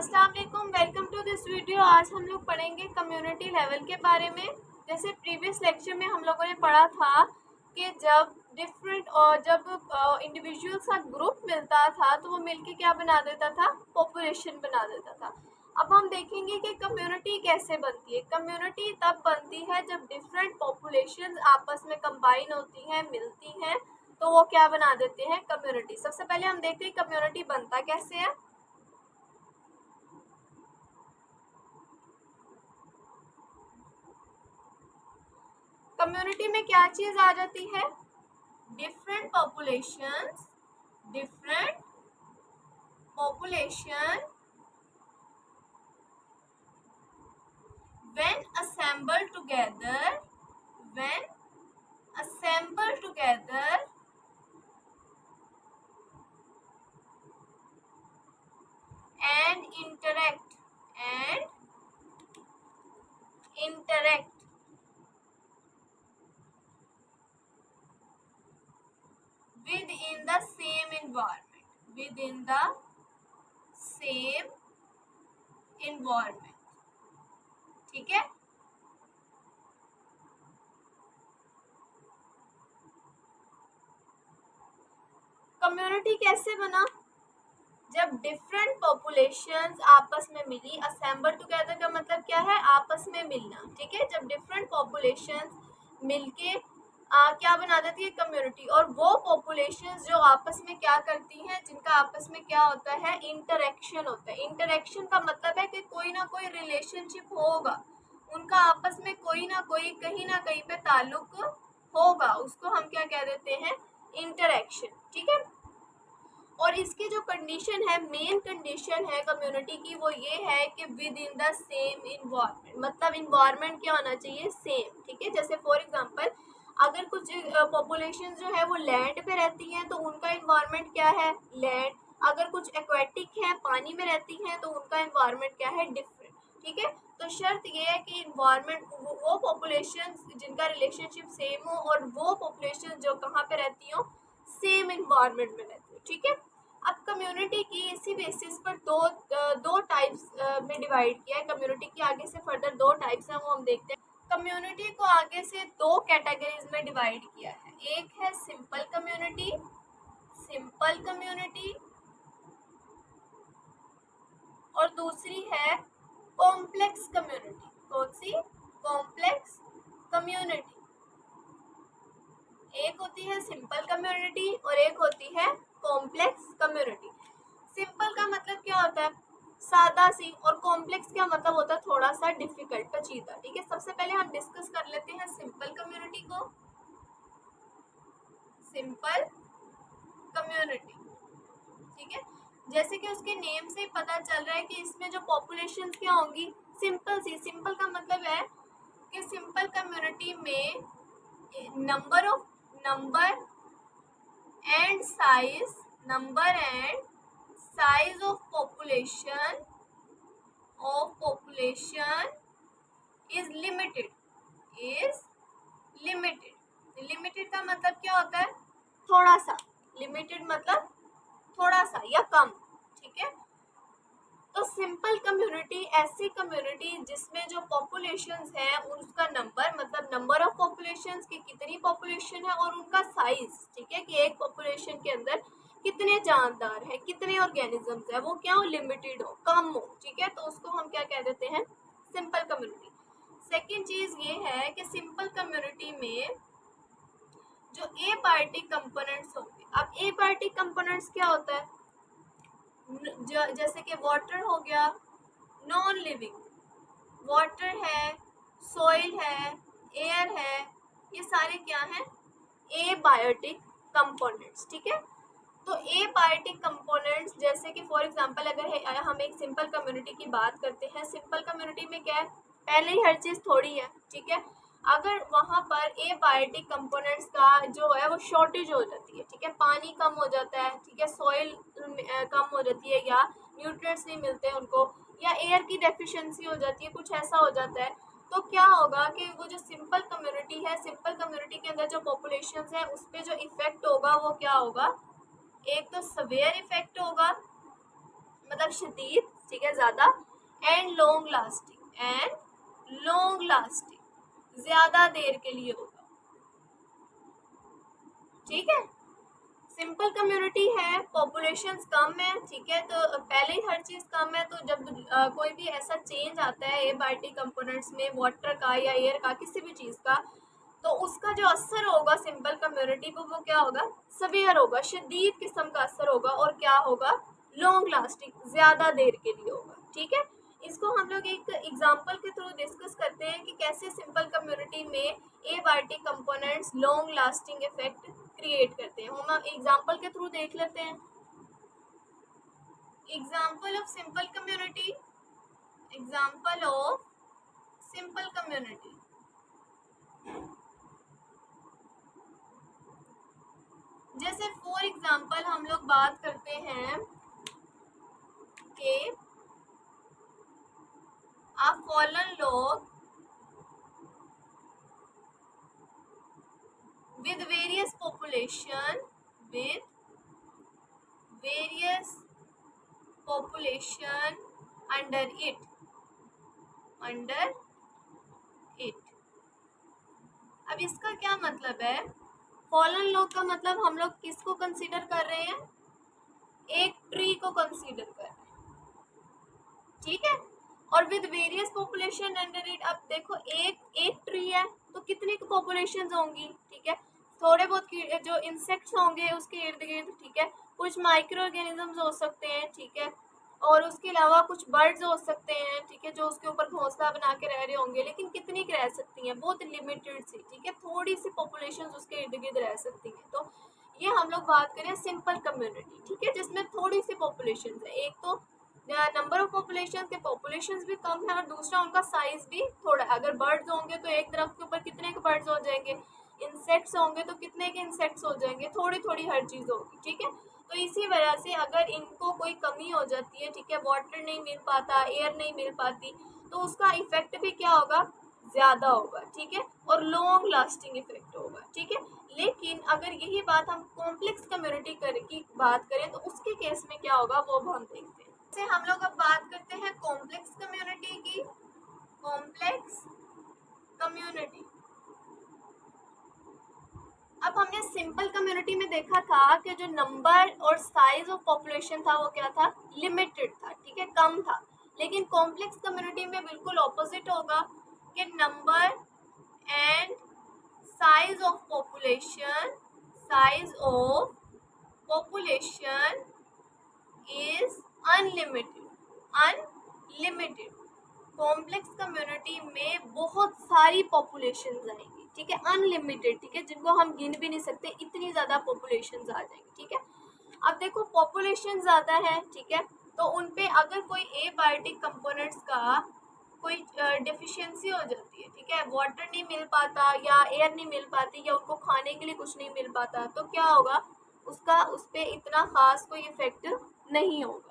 अस्सलाम वालेकुम, welcome to this video. आज हम लोग पढ़ेंगे कम्युनिटी लेवल के बारे में। जैसे प्रीवियस लेक्चर में हम लोगों ने पढ़ा था कि जब इंडिविजुअल्स का ग्रुप मिलता था तो वो मिलके क्या बना देता था, पॉपुलेशन बना देता था। अब हम देखेंगे कि कम्युनिटी कैसे बनती है। कम्युनिटी तब बनती है जब डिफरेंट पॉपुलेशन आपस में कंबाइन होती हैं, मिलती हैं, तो वो क्या बना देते हैं, कम्युनिटी। सबसे पहले हम देखते हैं कम्युनिटी बनता कैसे है। कम्युनिटी में क्या चीज आ जाती है, different population when assembled together and interact within the same environment, ठीक है। कम्युनिटी कैसे बना, जब डिफरेंट पॉपुलेशंस आपस में मिली। असेंबल टुगेदर का मतलब क्या है, आपस में मिलना, ठीक है। जब डिफरेंट पॉपुलेशंस मिलके क्या बना देती है, कम्युनिटी। और वो पॉपुलेशंस जो आपस में क्या करती हैं, जिनका आपस में क्या होता है, इंटरेक्शन होता है। इंटरेक्शन का मतलब है कि कोई ना कोई रिलेशनशिप होगा, उनका आपस में कोई ना कोई कहीं ना कहीं पे ताल्लुक होगा, उसको हम क्या कह देते हैं, इंटरेक्शन, ठीक है। और इसकी जो कंडीशन है, मेन कंडीशन है कम्युनिटी की, वो ये है कि with in the same environment. मतलब इन्वायरमेंट क्या होना चाहिए, सेम, ठीक है। जैसे फॉर एग्जांपल अगर कुछ पॉपुलेशन जो है वो लैंड पे रहती हैं तो उनका इन्वायरमेंट क्या है, लैंड। अगर कुछ एक्वेटिक है, पानी में रहती हैं, तो उनका इन्वायरमेंट क्या है, डिफरेंट, ठीक है। तो शर्त ये है कि इन्वायरमेंट वो पॉपुलेशन जिनका रिलेशनशिप सेम हो, और वो पॉपुलेशन जो कहाँ पे रहती हो, सेम इन्वायरमेंट में रहती हो, ठीक है। अब कम्युनिटी की इसी बेसिस पर दो टाइप्स में डिवाइड किया है। कम्युनिटी की आगे से फर्दर दो टाइप्स हैं, वो हम देखते हैं। कम्युनिटी को आगे से दो कैटेगरीज में डिवाइड किया है। एक है सिंपल कम्युनिटी, और दूसरी है कॉम्प्लेक्स कम्युनिटी। कौन सी, कॉम्प्लेक्स कम्युनिटी। एक होती है सिंपल कम्युनिटी और एक होती है कॉम्प्लेक्स कम्युनिटी। सिंपल का मतलब क्या होता है, सादा सी, और कॉम्प्लेक्स का मतलब होता है थोड़ा सा डिफिकल्ट, पेचीदा, ठीक है। सबसे पहले हम डिस्कस कर लेते हैं सिंपल कम्युनिटी को। सिंपल कम्युनिटी, ठीक है। जैसे कि उसके नेम से ही पता चल रहा है कि इसमें जो पॉपुलेशन क्या होंगी, सिंपल सी। सिंपल का मतलब है कि सिंपल कम्युनिटी में number and size of population is limited limited का मतलब क्या होता है, थोड़ा सा। लिमिटेड मतलब थोड़ा सा या कम, ठीक है। तो सिंपल कम्युनिटी ऐसी कम्युनिटी जिसमें जो पॉपुलेशंस है उसका नंबर, मतलब नंबर ऑफ पॉपुलेशंस की कितनी पॉपुलेशन है, और उनका साइज, ठीक है, कि एक पॉपुलेशन के अंदर कितने जानदार है, कितने ऑर्गेनिजम्स है, वो क्या हो, लिमिटेड हो, कम हो, ठीक है। तो उसको हम क्या कह देते हैं, सिंपल कम्युनिटी। सेकेंड चीज ये है कि सिंपल कम्युनिटी में जो ए पार्टी कंपोनेंट्स होंगे। अब ए पार्टी कंपोनेंट्स क्या होता है, जैसे कि वाटर हो गया, नॉन लिविंग, वाटर है, सॉइल है, एयर है, ये सारे क्या हैं, ए बायोटिक कंपोनेंट्स, ठीक है। तो ए बायोटिक कंपोनेंट्स, जैसे कि फॉर एग्जांपल अगर हम एक सिंपल कम्युनिटी की बात करते हैं, सिंपल कम्युनिटी में क्या है, पहले ही हर चीज़ थोड़ी है, ठीक है। अगर वहाँ पर ए बायोटिक कंपोनेंट्स का जो है वो शॉर्टेज हो जाती है, ठीक है, पानी कम हो जाता है, ठीक है, सॉइल कम हो जाती है, या न्यूट्रिएंट्स नहीं मिलते हैं उनको, या एयर की डेफिशिएंसी हो जाती है, कुछ ऐसा हो जाता है, तो क्या होगा कि वो जो सिंपल कम्युनिटी है, सिंपल कम्युनिटी के अंदर जो पॉपुलेशन है उस पर जो इफेक्ट होगा वो क्या होगा, एक तो सवेयर इफेक्ट होगा, मतलब शदीद, ठीक है, ज्यादा, एंड लॉन्ग लास्टिंग, ज्यादा देर के लिए होगा, ठीक है। सिंपल कम्युनिटी है, पॉपुलेशंस कम है, ठीक है, तो पहले ही हर चीज कम है, तो जब कोई भी ऐसा चेंज आता है एबायोटिक कंपोनेंट्स में, वाटर का या एयर का, किसी भी चीज का, तो उसका जो असर होगा सिंपल कम्युनिटी पर, वो क्या होगा, सवियर होगा, शदीद किस्म का असर होगा, और क्या होगा, लॉन्ग लास्टिंग, ज्यादा देर के लिए होगा, ठीक है। इसको हम लोग एक एग्जांपल के थ्रू डिस्कस करते हैं कि कैसे सिंपल कम्युनिटी में abiotic components long lasting effect create करते हैं। हम एग्जांपल के थ्रू देख लेते हैं। Example of simple community, example of simple community, जैसे फॉर एग्जांपल हम लोग बात करते हैं कि a fallen log with various population under it, अब इसका क्या मतलब है, फॉलन लॉग का मतलब हम लोग किसको कंसीडर कर रहे हैं, एक ट्री को कंसीडर कर रहे हैं, ठीक है, और with various population under it. अब देखो एक ट्री है तो कितनी पॉपुलेशन होंगी, ठीक है, थोड़े बहुत जो इंसेक्ट्स होंगे उसके इर्द गिर्द, ठीक है, कुछ माइक्रो ऑर्गेनिजम्स हो सकते हैं, ठीक है, और उसके अलावा कुछ बर्ड्स हो सकते हैं, ठीक है, जो उसके ऊपर घोंसला बना के रह रहे होंगे, लेकिन कितनी रह सकती हैं, बहुत लिमिटेड सी, ठीक है, थोड़ी सी पॉपुलेशन उसके इर्द गिर्द रह सकती हैं। तो ये हम लोग बात करें सिंपल कम्युनिटी, ठीक है, जिसमें थोड़ी सी पॉपुलेशन है, एक तो नंबर ऑफ पॉपुलेशन के पॉपुलेशन भी कम है, और दूसरा उनका साइज भी थोड़ा है। अगर बर्ड्स होंगे तो एक दरख्त के ऊपर कितने के बर्ड्स हो जाएंगे, इंसेक्ट्स होंगे तो कितने के इंसेक्ट्स हो जाएंगे, थोड़ी थोड़ी हर चीज होगी, ठीक है। तो इसी वजह से अगर इनको कोई कमी हो जाती है, ठीक है, वाटर नहीं मिल पाता, एयर नहीं मिल पाती, तो उसका इफेक्ट भी क्या होगा, ज्यादा होगा, ठीक है, और लॉन्ग लास्टिंग इफेक्ट होगा, ठीक है। लेकिन अगर यही बात हम कॉम्प्लेक्स कम्युनिटी की बात करें तो उसके केस में क्या होगा वो हम देखते हैं। से हम लोग अब बात करते हैं कॉम्प्लेक्स कम्युनिटी की। कॉम्प्लेक्स कम्युनिटी, अब हमने सिंपल कम्युनिटी में देखा था कि जो नंबर और साइज ऑफ पॉपुलेशन था वो क्या था, लिमिटेड था, ठीक है, कम था। लेकिन कॉम्प्लेक्स कम्युनिटी में बिल्कुल ऑपोजिट होगा कि number and size of population is unlimited. Complex community में बहुत सारी पॉपुलेशन आएंगी, ठीक है, अनलिमिटेड, ठीक है, जिनको हम गिन भी नहीं सकते, इतनी ज्यादा पॉपुलेशन आ जाएंगी, ठीक है। अब देखो पॉपुलेशन ज्यादा है, ठीक है, तो उनपे अगर कोई एबायोटिक कंपोनेंट्स का कोई डेफिशिएंसी हो जाती है, ठीक है, वाटर नहीं मिल पाता या एयर नहीं मिल पाती या उनको खाने के लिए कुछ नहीं मिल पाता, तो क्या होगा, उसका उस पर इतना खास कोई इफेक्ट नहीं होगा,